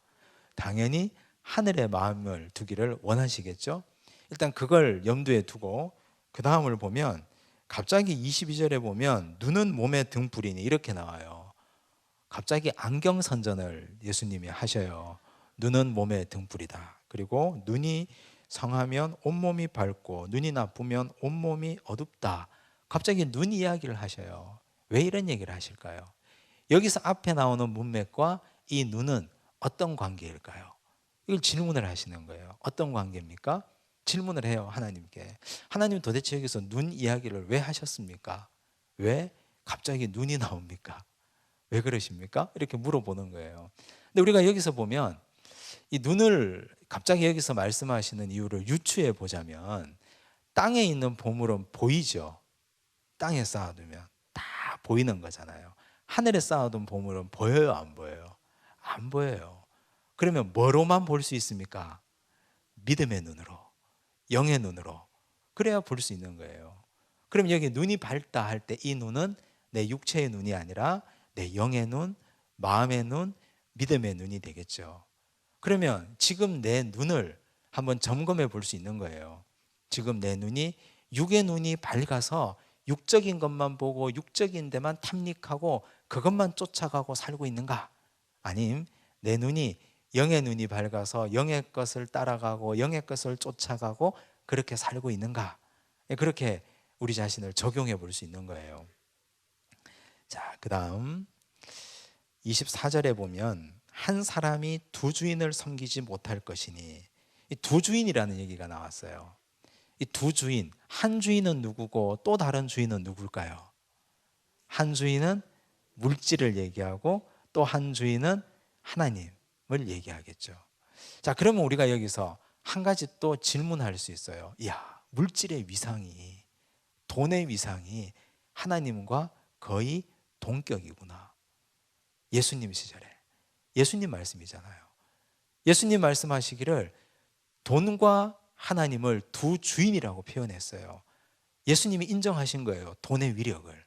[SPEAKER 1] 당연히 하늘에 마음을 두기를 원하시겠죠? 일단 그걸 염두에 두고 그 다음을 보면 갑자기 22절에 보면 눈은 몸의 등불이니 이렇게 나와요. 갑자기 안경선전을 예수님이 하셔요. 눈은 몸의 등불이다. 그리고 눈이 상하면 온몸이 밝고 눈이 나쁘면 온몸이 어둡다. 갑자기 눈 이야기를 하셔요. 왜 이런 얘기를 하실까요? 여기서 앞에 나오는 문맥과 이 눈은 어떤 관계일까요? 이걸 질문을 하시는 거예요. 어떤 관계입니까? 질문을 해요, 하나님께. 하나님 도대체 여기서 눈 이야기를 왜 하셨습니까? 왜 갑자기 눈이 나옵니까? 왜 그러십니까? 이렇게 물어보는 거예요. 근데 우리가 여기서 보면 이 눈을 갑자기 여기서 말씀하시는 이유를 유추해 보자면 땅에 있는 보물은 보이죠. 땅에 쌓아두면 다 보이는 거잖아요. 하늘에 쌓아둔 보물은 보여요, 안 보여요? 안 보여요. 그러면 뭐로만 볼 수 있습니까? 믿음의 눈으로, 영의 눈으로. 그래야 볼 수 있는 거예요. 그럼 여기 눈이 밝다 할 때 이 눈은 내 육체의 눈이 아니라 내 영의 눈, 마음의 눈, 믿음의 눈이 되겠죠. 그러면 지금 내 눈을 한번 점검해 볼 수 있는 거예요. 지금 내 눈이 육의 눈이 밝아서 육적인 것만 보고 육적인 데만 탐닉하고 그것만 쫓아가고 살고 있는가? 아님 내 눈이 영의 눈이 밝아서 영의 것을 따라가고 영의 것을 쫓아가고 그렇게 살고 있는가? 그렇게 우리 자신을 적용해 볼 수 있는 거예요. 자, 그 다음 24절에 보면 한 사람이 두 주인을 섬기지 못할 것이니, 이 두 주인이라는 얘기가 나왔어요. 이 두 주인, 한 주인은 누구고 또 다른 주인은 누굴까요? 한 주인은 물질을 얘기하고 또 한 주인은 하나님을 얘기하겠죠. 자, 그러면 우리가 여기서 한 가지 또 질문할 수 있어요. 이야, 물질의 위상이, 돈의 위상이 하나님과 거의 동격이구나. 예수님 시절에 예수님 말씀이잖아요. 예수님 말씀하시기를 돈과 하나님을 두 주인이라고 표현했어요. 예수님이 인정하신 거예요. 돈의 위력을.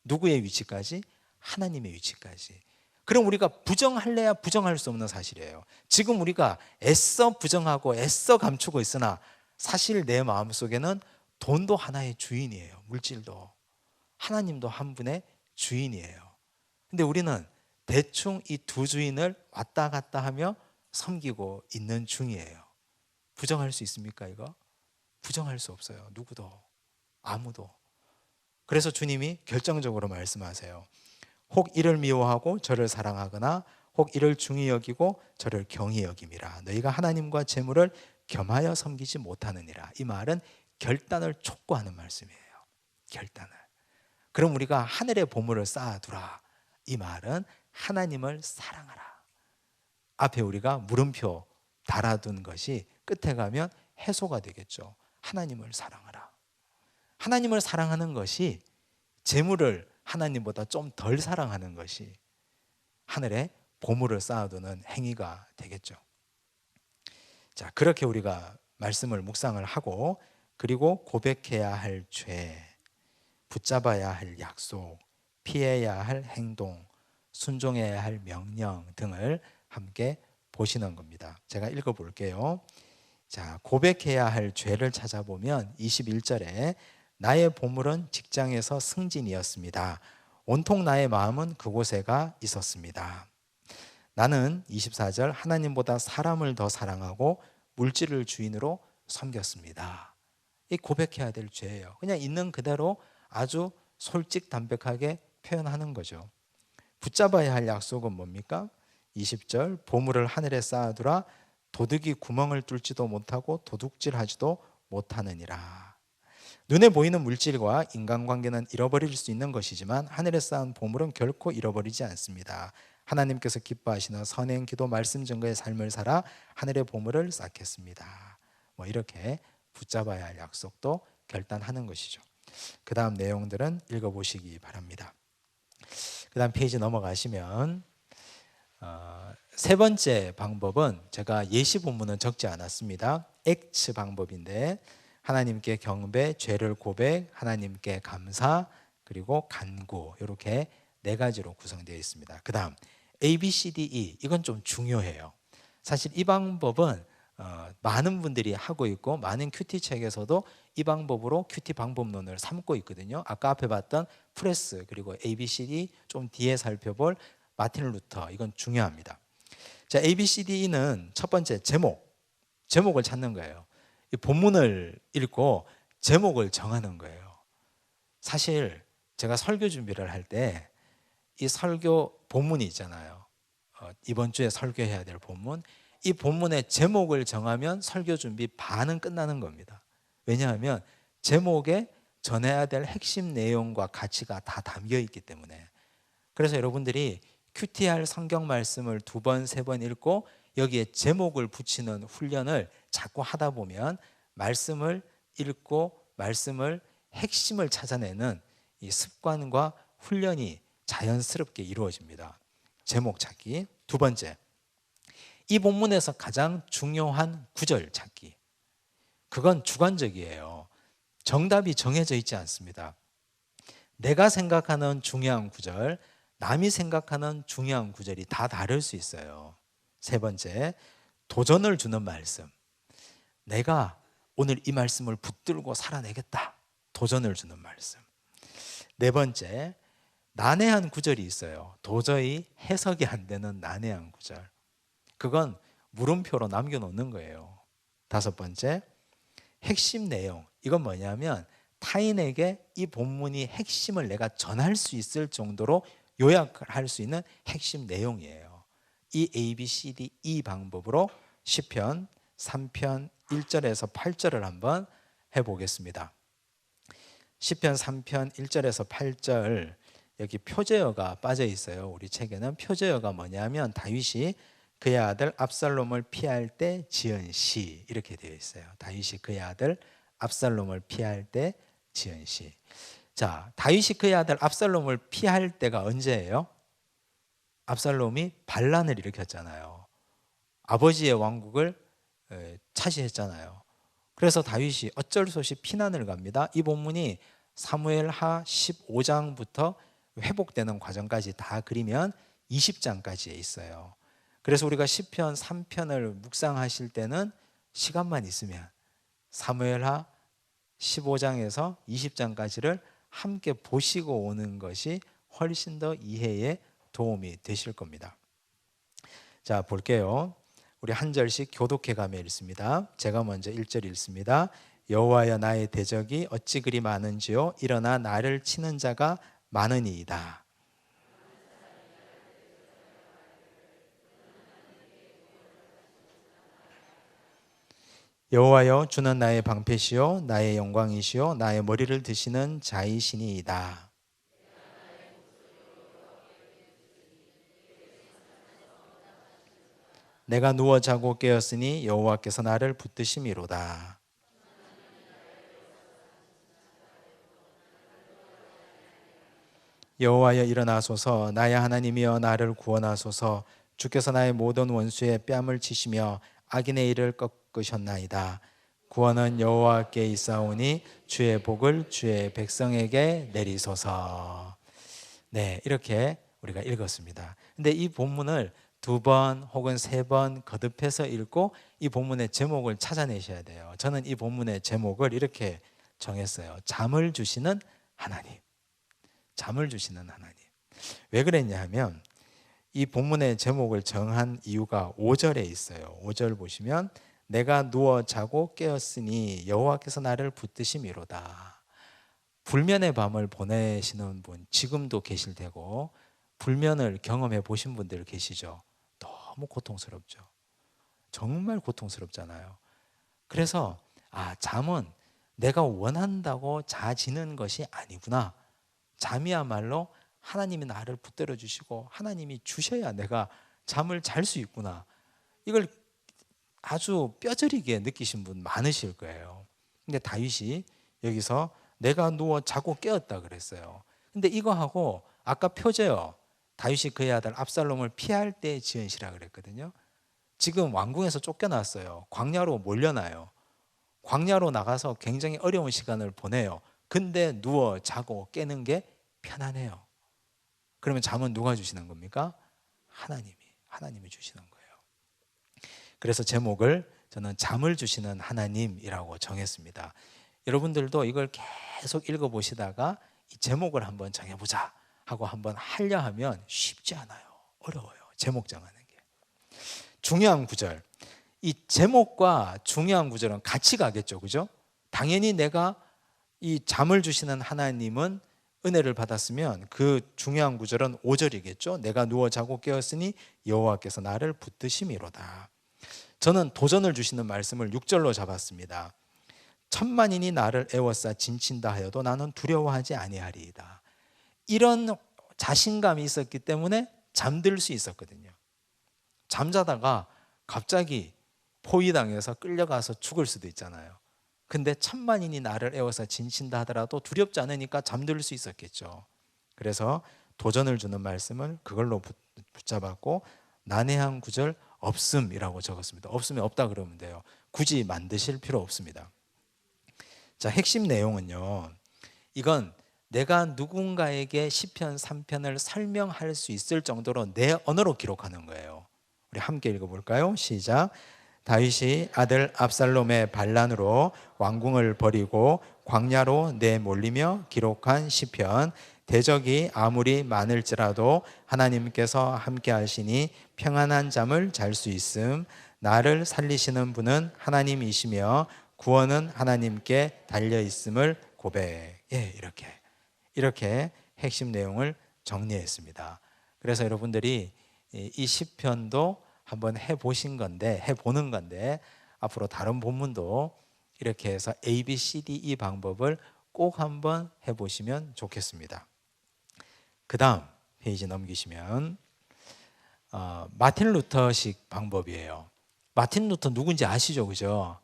[SPEAKER 1] 누구의 위치까지? 하나님의 위치까지. 그럼 우리가 부정할래야 부정할 수 없는 사실이에요. 지금 우리가 애써 부정하고 애써 감추고 있으나 사실 내 마음속에는 돈도 하나의 주인이에요. 물질도. 하나님도 한 분의 주인이에요. 근데 우리는 대충 이 두 주인을 왔다 갔다 하며 섬기고 있는 중이에요. 부정할 수 있습니까, 이거? 부정할 수 없어요. 누구도, 아무도. 그래서 주님이 결정적으로 말씀하세요. 혹 이를 미워하고 저를 사랑하거나 혹 이를 중히 여기고 저를 경히 여김이라. 너희가 하나님과 재물을 겸하여 섬기지 못하느니라. 이 말은 결단을 촉구하는 말씀이에요. 결단을. 그럼 우리가 하늘의 보물을 쌓아두라. 이 말은 하나님을 사랑하라. 앞에 우리가 물음표 달아둔 것이 끝에 가면 해소가 되겠죠. 하나님을 사랑하라. 하나님을 사랑하는 것이 재물을 하나님보다 좀 덜 사랑하는 것이 하늘에 보물을 쌓아두는 행위가 되겠죠. 자, 그렇게 우리가 말씀을 묵상을 하고, 그리고 고백해야 할 죄, 붙잡아야 할 약속, 피해야 할 행동, 순종해야 할 명령 등을 함께 보시는 겁니다. 제가 읽어볼게요. 자, 고백해야 할 죄를 찾아보면 21절에 나의 보물은 직장에서 승진이었습니다. 온통 나의 마음은 그곳에가 있었습니다. 나는 24절 하나님보다 사람을 더 사랑하고 물질을 주인으로 섬겼습니다. 이 고백해야 될 죄예요. 그냥 있는 그대로 아주 솔직담백하게 표현하는 거죠. 붙잡아야 할 약속은 뭡니까? 20절 보물을 하늘에 쌓아두라. 도둑이 구멍을 뚫지도 못하고 도둑질하지도 못하느니라. 눈에 보이는 물질과 인간관계는 잃어버릴 수 있는 것이지만 하늘에 쌓은 보물은 결코 잃어버리지 않습니다. 하나님께서 기뻐하시는 선행, 기도, 말씀 증거의 삶을 살아 하늘의 보물을 쌓겠습니다. 뭐 이렇게 붙잡아야 할 약속도 결단하는 것이죠. 그 다음 내용들은 읽어보시기 바랍니다. 그 다음 페이지 넘어가시면 세 번째 방법은 제가 예시 본문은 적지 않았습니다. 액츠 방법인데 하나님께 경배, 죄를 고백, 하나님께 감사, 그리고 간구, 이렇게 네 가지로 구성되어 있습니다. 그 다음 A, B, C, D, E, 이건 좀 중요해요. 사실 이 방법은 많은 분들이 하고 있고 많은 큐티 책에서도 이 방법으로 큐티 방법론을 삼고 있거든요. 아까 앞에 봤던 프레스, 그리고 A, B, C, D, 좀 뒤에 살펴볼 마틴 루터, 이건 중요합니다. 자, A, B, C, D, E는 첫 번째 제목을 찾는 거예요. 이 본문을 읽고 제목을 정하는 거예요. 사실 제가 설교 준비를 할 때 이 설교 본문이 있잖아요. 이번 주에 설교해야 될 본문, 이 본문의 제목을 정하면 설교 준비 반은 끝나는 겁니다. 왜냐하면 제목에 전해야 될 핵심 내용과 가치가 다 담겨 있기 때문에. 그래서 여러분들이 큐티할 성경 말씀을 2번, 3번 읽고 여기에 제목을 붙이는 훈련을 자꾸 하다 보면 말씀을 읽고 말씀을 핵심을 찾아내는 이 습관과 훈련이 자연스럽게 이루어집니다. 제목 찾기. 두 번째, 이 본문에서 가장 중요한 구절 찾기. 그건 주관적이에요. 정답이 정해져 있지 않습니다. 내가 생각하는 중요한 구절, 남이 생각하는 중요한 구절이 다 다를 수 있어요. 세 번째, 도전을 주는 말씀. 내가 오늘 이 말씀을 붙들고 살아내겠다. 도전을 주는 말씀. 네 번째, 난해한 구절이 있어요. 도저히 해석이 안 되는 난해한 구절. 그건 물음표로 남겨놓는 거예요. 다섯 번째, 핵심 내용. 이건 뭐냐면 타인에게 이 본문이 핵심을 내가 전할 수 있을 정도로 요약할 수 있는 핵심 내용이에요. 이 A, B, C, D, E 방법으로 시편 3편 1절에서 8절을 한번 해보겠습니다. 시편 3편 1절에서 8절, 여기 표제어가 빠져 있어요. 우리 책에는 표제어가 뭐냐면 다윗이 그의 아들 압살롬을 피할 때 지은 시, 이렇게 되어 있어요. 다윗이 그의 아들 압살롬을 피할 때 지은 시. 자, 다윗이 그의 아들 압살롬을 피할 때가 언제예요? 압살롬이 반란을 일으켰잖아요. 아버지의 왕국을 차지했잖아요. 그래서 다윗이 어쩔 수 없이 피난을 갑니다. 이 본문이 사무엘하 15장부터 회복되는 과정까지 다 그리면 20장까지에 있어요. 그래서 우리가 시편 3편을 묵상하실 때는 시간만 있으면 사무엘하 15장에서 20장까지를 함께 보시고 오는 것이 훨씬 더 이해에 도움이 되실 겁니다. 자, 볼게요. 우리 한 절씩 교독해 가며 읽습니다. 제가 먼저 1절 읽습니다. 여호와여, 나의 대적이 어찌 그리 많은지요, 일어나 나를 치는 자가 많으니이다. 여호와여, 주는 나의 방패시요 나의 영광이시요 나의 머리를 드시는 자이시니이다. 내가 누워 자고 깨었으니 여호와께서 나를 붙드심이로다. 여호와여, 일어나소서. 나의 하나님이여, 나를 구원하소서. 주께서 나의 모든 원수의 뺨을 치시며 악인의 일을 꺾으셨나이다. 구원은 여호와께 있사오니 주의 복을 주의 백성에게 내리소서. 네, 이렇게 우리가 읽었습니다. 근데 이 본문을 2번 혹은 3번 거듭해서 읽고 이 본문의 제목을 찾아내셔야 돼요. 저는 이 본문의 제목을 이렇게 정했어요. 잠을 주시는 하나님. 잠을 주시는 하나님. 왜 그랬냐 하면 이 본문의 제목을 정한 이유가 5절에 있어요. 5절 보시면 내가 누워 자고 깨었으니 여호와께서 나를 붙드심이로다. 불면의 밤을 보내시는 분 지금도 계실 테고 불면을 경험해 보신 분들 계시죠? 너무 고통스럽죠. 정말 고통스럽잖아요. 그래서 잠은 내가 원한다고 자지는 것이 아니구나. 잠이야말로 하나님이 나를 붙들어 주시고 하나님이 주셔야 내가 잠을 잘 수 있구나. 이걸 아주 뼈저리게 느끼신 분 많으실 거예요. 근데 다윗이 여기서 내가 누워 자고 깨었다 그랬어요. 근데 이거하고 아까 표제요, 다윗이 그의 아들 압살롬을 피할 때 지은 시라 그랬거든요. 지금 왕궁에서 쫓겨났어요. 광야로 몰려나요. 광야로 나가서 굉장히 어려운 시간을 보내요. 근데 누워 자고 깨는 게 편안해요. 그러면 잠은 누가 주시는 겁니까? 하나님이 주시는 거예요. 그래서 제목을 저는 잠을 주시는 하나님이라고 정했습니다. 여러분들도 이걸 계속 읽어보시다가 이 제목을 한번 정해보자 하고 한번 하려 하면 쉽지 않아요. 어려워요. 제목 정하는 게. 중요한 구절. 이 제목과 중요한 구절은 같이 가겠죠. 그죠? 당연히 내가 이 잠을 주시는 하나님은 은혜를 받았으면 그 중요한 구절은 5절이겠죠. 내가 누워 자고 깨었으니 여호와께서 나를 붙드심이로다. 저는 도전을 주시는 말씀을 6절로 잡았습니다. 천만인이 나를 애워싸 진친다 하여도 나는 두려워하지 아니하리이다. 이런 자신감이 있었기 때문에 잠들 수 있었거든요. 잠자다가 갑자기 포위당해서 끌려가서 죽을 수도 있잖아요. 근데 천만인이 나를 애워서 진친다 하더라도 두렵지 않으니까 잠들 수 있었겠죠. 그래서 도전을 주는 말씀을 그걸로 붙잡았고 난해한 구절 없음이라고 적었습니다. 없으면 없다 그러면 돼요. 굳이 만드실 필요 없습니다. 자, 핵심 내용은요, 이건 내가 누군가에게 시편 3편을 설명할 수 있을 정도로 내 언어로 기록하는 거예요. 우리 함께 읽어볼까요? 시작. 다윗이 아들 압살롬의 반란으로 왕궁을 버리고 광야로 내몰리며 기록한 시편. 대적이 아무리 많을지라도 하나님께서 함께 하시니 평안한 잠을 잘 수 있음. 나를 살리시는 분은 하나님이시며 구원은 하나님께 달려 있음을 고백해. 이렇게 핵심 내용을 정리했습니다. 그래서 여러분들이 이 시편도 한번 해보는 건데 앞으로 다른 본문도 이렇게 해서 A, B, C, D, E 방법을 꼭 한번 해보시면 좋겠습니다. 그 다음 페이지 넘기시면 마틴 루터식 방법이에요. 마틴 루터 누군지 아시죠? 그죠?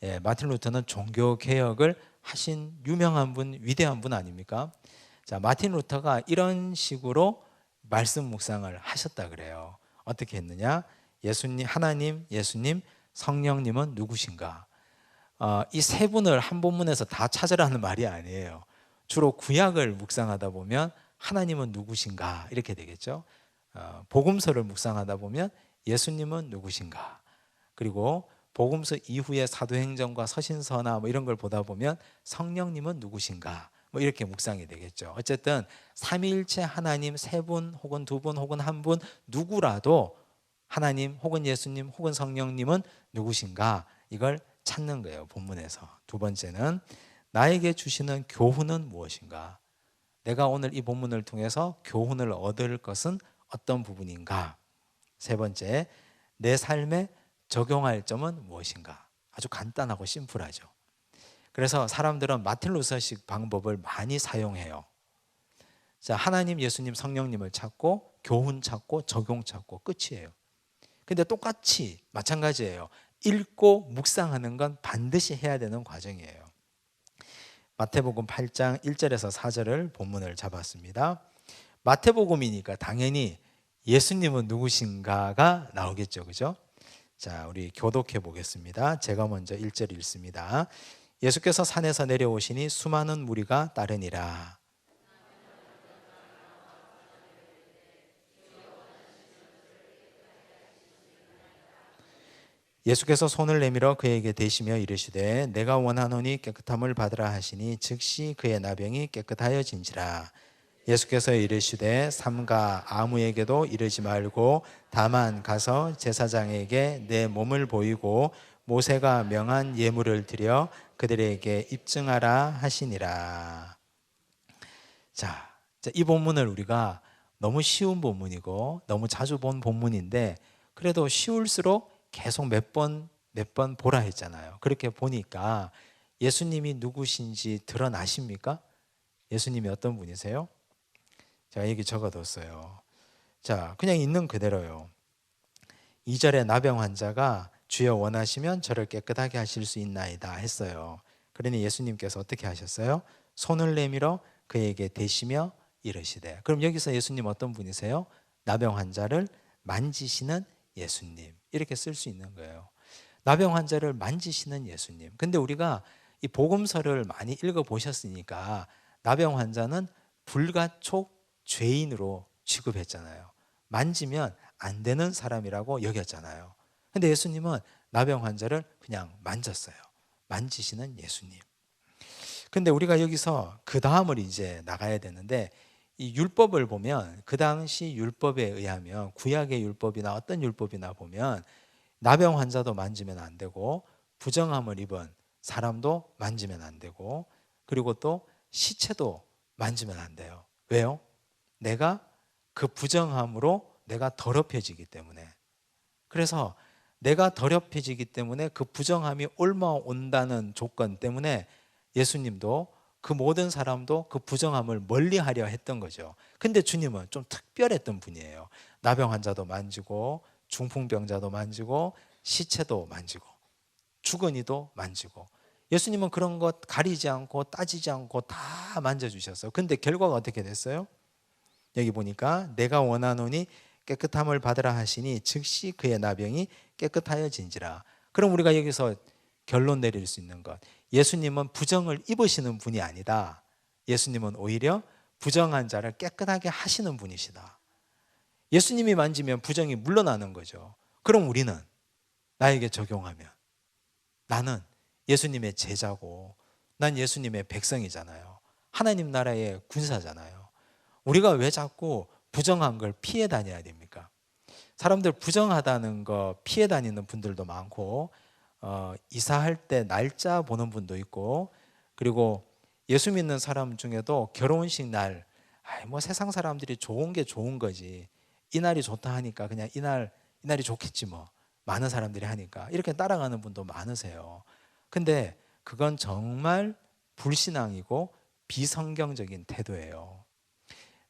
[SPEAKER 1] 예, 마틴 루터는 종교 개혁을 하신 유명한 분, 위대한 분 아닙니까? 자, 마틴 루터가 이런 식으로 말씀 묵상을 하셨다 그래요. 어떻게 했느냐? 하나님, 예수님, 성령님은 누구신가? 이 세 분을 한 본문에서 다 찾으라는 말이 아니에요. 주로 구약을 묵상하다 보면 하나님은 누구신가 이렇게 되겠죠. 복음서를 묵상하다 보면 예수님은 누구신가, 그리고 복음서 이후에 사도행전과 서신서나 뭐 이런 걸 보다 보면 성령님은 누구신가 뭐 이렇게 묵상이 되겠죠. 어쨌든 삼위일체 하나님 세 분 혹은 두 분 혹은 한 분 누구라도 하나님 혹은 예수님 혹은 성령님은 누구신가 이걸 찾는 거예요. 본문에서. 두 번째는 나에게 주시는 교훈은 무엇인가? 내가 오늘 이 본문을 통해서 교훈을 얻을 것은 어떤 부분인가? 세 번째, 내 삶에 적용할 점은 무엇인가? 아주 간단하고 심플하죠. 그래서 사람들은 마틴 루터식 방법을 많이 사용해요. 자, 하나님, 예수님, 성령님을 찾고 교훈 찾고 적용 찾고 끝이에요. 근데 똑같이 마찬가지예요. 읽고 묵상하는 건 반드시 해야 되는 과정이에요. 마태복음 8장 1절에서 4절을 본문을 잡았습니다. 마태복음이니까 당연히 예수님은 누구신가가 나오겠죠. 그죠? 자, 우리 교독해 보겠습니다. 제가 먼저 1절 읽습니다. 예수께서 산에서 내려오시니 수많은 무리가 따르니라. 예수께서 손을 내밀어 그에게 대시며 이르시되 내가 원하노니 깨끗함을 받으라 하시니 즉시 그의 나병이 깨끗하여진지라. 예수께서 이르시되 삼가 아무에게도 이르지 말고 다만 가서 제사장에게 내 몸을 보이고 모세가 명한 예물을 드려 그들에게 입증하라 하시니라. 자, 이 본문을 우리가 너무 쉬운 본문이고 너무 자주 본 본문인데 그래도 쉬울수록 계속 몇 번 보라 했잖아요. 그렇게 보니까 예수님이 누구신지 드러나십니까? 예수님이 어떤 분이세요? 제가 여기 적어뒀어요. 자, 그냥 있는 그대로요. 2절에 나병 환자가 주여 원하시면 저를 깨끗하게 하실 수 있나이다 했어요. 그러니 예수님께서 어떻게 하셨어요? 손을 내밀어 그에게 대시며 이르시되. 그럼 여기서 예수님 어떤 분이세요? 나병 환자를 만지시는 예수님. 이렇게 쓸 수 있는 거예요. 나병 환자를 만지시는 예수님. 근데 우리가 이 복음서를 많이 읽어 보셨으니까 나병 환자는 불가촉 죄인으로 취급했잖아요. 만지면 안 되는 사람이라고 여겼잖아요. 근데 예수님은 나병 환자를 그냥 만졌어요. 만지시는 예수님. 근데 우리가 여기서 그 다음을 이제 나가야 되는데 이 율법을 보면 그 당시 율법에 의하면 구약의 율법이나 어떤 율법이나 보면 나병 환자도 만지면 안 되고 부정함을 입은 사람도 만지면 안 되고 그리고 또 시체도 만지면 안 돼요. 왜요? 내가 그 부정함으로 내가 더럽혀지기 때문에. 그래서 내가 더럽혀지기 때문에 그 부정함이 옮아온다는 조건 때문에 예수님도 그 모든 사람도 그 부정함을 멀리하려 했던 거죠. 근데 주님은 좀 특별했던 분이에요. 나병 환자도 만지고 중풍병자도 만지고 시체도 만지고 죽은 이도 만지고 예수님은 그런 것 가리지 않고 따지지 않고 다 만져주셨어요. 근데 결과가 어떻게 됐어요? 여기 보니까 내가 원하노니 깨끗함을 받으라 하시니 즉시 그의 나병이 깨끗하여진지라. 그럼 우리가 여기서 결론 내릴 수 있는 것, 예수님은 부정을 입으시는 분이 아니다. 예수님은 오히려 부정한 자를 깨끗하게 하시는 분이시다. 예수님이 만지면 부정이 물러나는 거죠. 그럼 우리는 나에게 적용하면 나는 예수님의 제자고 난 예수님의 백성이잖아요. 하나님 나라의 군사잖아요. 우리가 왜 자꾸 부정한 걸 피해 다녀야 됩니까? 사람들 부정하다는 거 피해 다니는 분들도 많고 이사할 때 날짜 보는 분도 있고 그리고 예수 믿는 사람 중에도 결혼식 날 뭐 세상 사람들이 좋은 게 좋은 거지 이날이 좋다 하니까 그냥 이날이 좋겠지 뭐. 많은 사람들이 하니까. 이렇게 따라가는 분도 많으세요. 근데 그건 정말 불신앙이고 비성경적인 태도예요.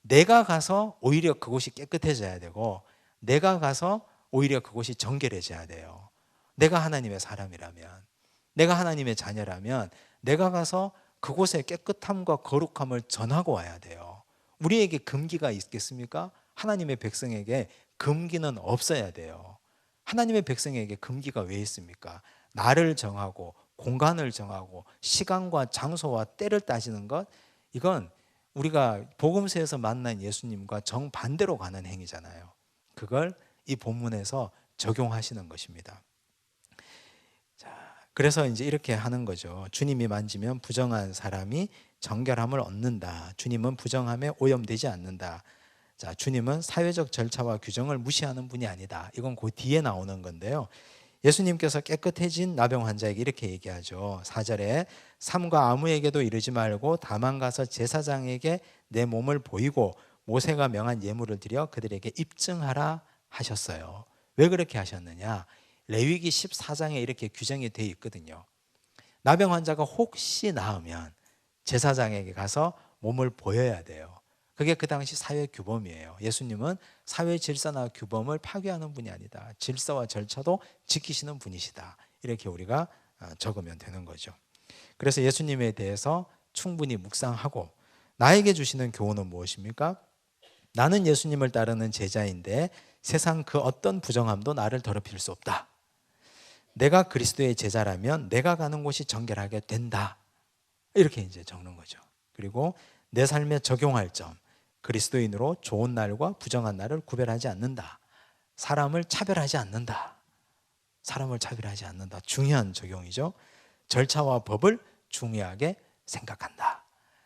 [SPEAKER 1] 내가 가서 오히려 그곳이 깨끗해져야 되고, 내가 가서 오히려 그곳이 정결해져야 돼요. 내가 하나님의 사람이라면, 내가 하나님의 자녀라면 내가 가서 그곳의 깨끗함과 거룩함을 전하고 와야 돼요. 우리에게 금기가 있겠습니까? 하나님의 백성에게 금기는 없어야 돼요. 하나님의 백성에게 금기가 왜 있습니까? 나를 정하고 공간을 정하고 시간과 장소와 때를 따지는 것, 이건 우리가 복음서에서 만난 예수님과 정반대로 가는 행위잖아요. 그걸 이 본문에서 적용하시는 것입니다. 자, 그래서 이제 이렇게 하는 거죠. 주님이 만지면 부정한 사람이 정결함을 얻는다. 주님은 부정함에 오염되지 않는다. 자, 주님은 사회적 절차와 규정을 무시하는 분이 아니다. 이건 그 뒤에 나오는 건데요. 예수님께서 깨끗해진 나병 환자에게 이렇게 얘기하죠. 4절에 삼가 아무에게도 이르지 말고 다만 가서 제사장에게 내 몸을 보이고 모세가 명한 예물을 드려 그들에게 입증하라 하셨어요. 왜 그렇게 하셨느냐? 레위기 14장에 이렇게 규정이 되어 있거든요. 나병 환자가 혹시 나으면 제사장에게 가서 몸을 보여야 돼요. 그게 그 당시 사회 규범이에요. 예수님은 사회 질서나 규범을 파괴하는 분이 아니다. 질서와 절차도 지키시는 분이시다. 이렇게 우리가 적으면 되는 거죠. 그래서 예수님에 대해서 충분히 묵상하고, 나에게 주시는 교훈은 무엇입니까? 나는 예수님을 따르는 제자인데 세상 그 어떤 부정함도 나를 더럽힐 수 없다. 내가 그리스도의 제자라면 내가 가는 곳이 정결하게 된다. 이렇게 이제 적는 거죠. 그리고 내 삶에 적용할 점, 그리스도인으로 좋은 날과 부정한 날을 구별하지 않는다. 사람을 차별하지 않는다. 사람을 차별하지 않는다. 중요한 적용이죠. 절차와 법을 중요하게 생각한다.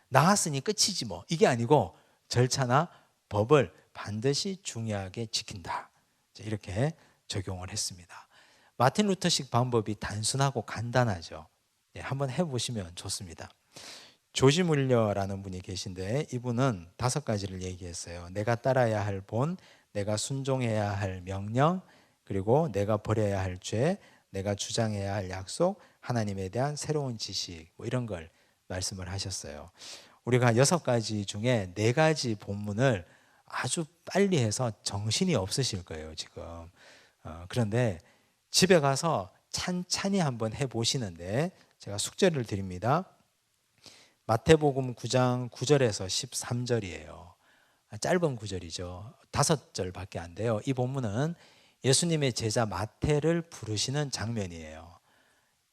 [SPEAKER 1] 나았으니 끝이지 뭐. 이게 아니고 절차나 법을 반드시 중요하게 지킨다. 이렇게 적용을 했습니다. 마틴 루터식 방법이 단순하고 간단하죠. 한번 해보시면 좋습니다. 조지 물려라는 분이 계신데 이분은 5가지를 얘기했어요. 내가 따라야 할 본, 내가 순종해야 할 명령, 그리고 내가 버려야 할 죄, 내가 주장해야 할 약속, 하나님에 대한 새로운 지식, 뭐 이런 걸 말씀을 하셨어요. 우리가 6가지 중에 4가지 본문을 아주 빨리 해서 정신이 없으실 거예요, 지금. 그런데 집에 가서 찬찬히 한번 해보시는데 제가 숙제를 드립니다. 마태복음 9장 9절에서 13절이에요. 짧은 구절이죠. 5절밖에 안 돼요. 이 본문은 예수님의 제자 마태를 부르시는 장면이에요.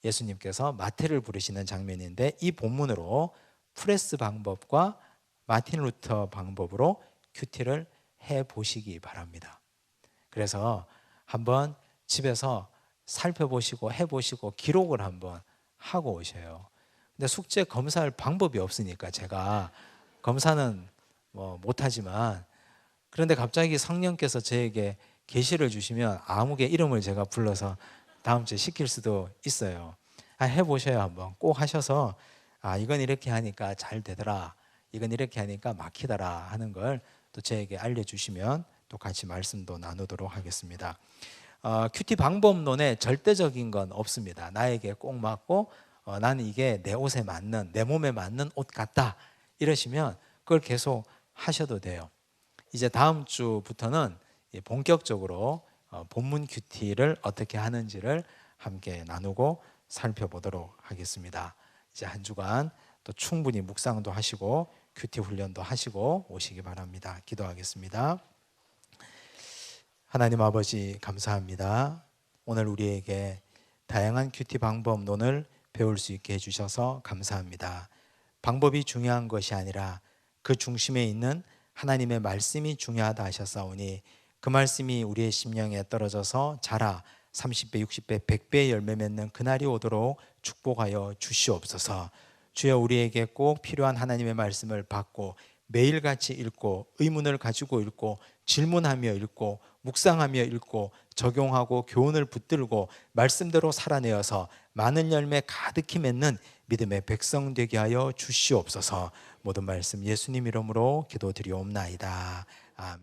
[SPEAKER 1] 예수님께서 마태를 부르시는 장면인데 이 본문으로 프레스 방법과 마틴 루터 방법으로 큐티를 해보시기 바랍니다. 그래서 한번 집에서 살펴보시고 해보시고 기록을 한번 하고 오셔요. 근데 숙제 검사할 방법이 없으니까 제가 검사는 뭐 못하지만, 그런데 갑자기 성령께서 저에게 계시를 주시면 아무개 이름을 제가 불러서 다음 주에 시킬 수도 있어요. 해보셔요. 한번 꼭 하셔서 이건 이렇게 하니까 잘 되더라, 이건 이렇게 하니까 막히더라 하는 걸 또 저에게 알려주시면 또 같이 말씀도 나누도록 하겠습니다. 큐티 방법론에 절대적인 건 없습니다. 나에게 꼭 맞고 나는 이게 내 옷에 맞는, 내 몸에 맞는 옷 같다 이러시면 그걸 계속 하셔도 돼요. 이제 다음 주부터는 본격적으로 본문 큐티를 어떻게 하는지를 함께 나누고 살펴보도록 하겠습니다. 이제 한 주간 또 충분히 묵상도 하시고 큐티 훈련도 하시고 오시기 바랍니다. 기도하겠습니다. 하나님 아버지 감사합니다. 오늘 우리에게 다양한 큐티 방법론을 배울 수 있게 해주셔서 감사합니다. 방법이 중요한 것이 아니라 그 중심에 있는 하나님의 말씀이 중요하다 하셨사오니 그 말씀이 우리의 심령에 떨어져서 자라 30배, 60배, 100배의 열매 맺는 그날이 오도록 축복하여 주시옵소서. 주여, 우리에게 꼭 필요한 하나님의 말씀을 받고 매일같이 읽고 의문을 가지고 읽고 질문하며 읽고 묵상하며 읽고 적용하고 교훈을 붙들고 말씀대로 살아내어서 많은 열매 가득히 맺는 믿음의 백성 되게 하여 주시옵소서. 모든 말씀 예수님 이름으로 기도드리옵나이다. 아멘.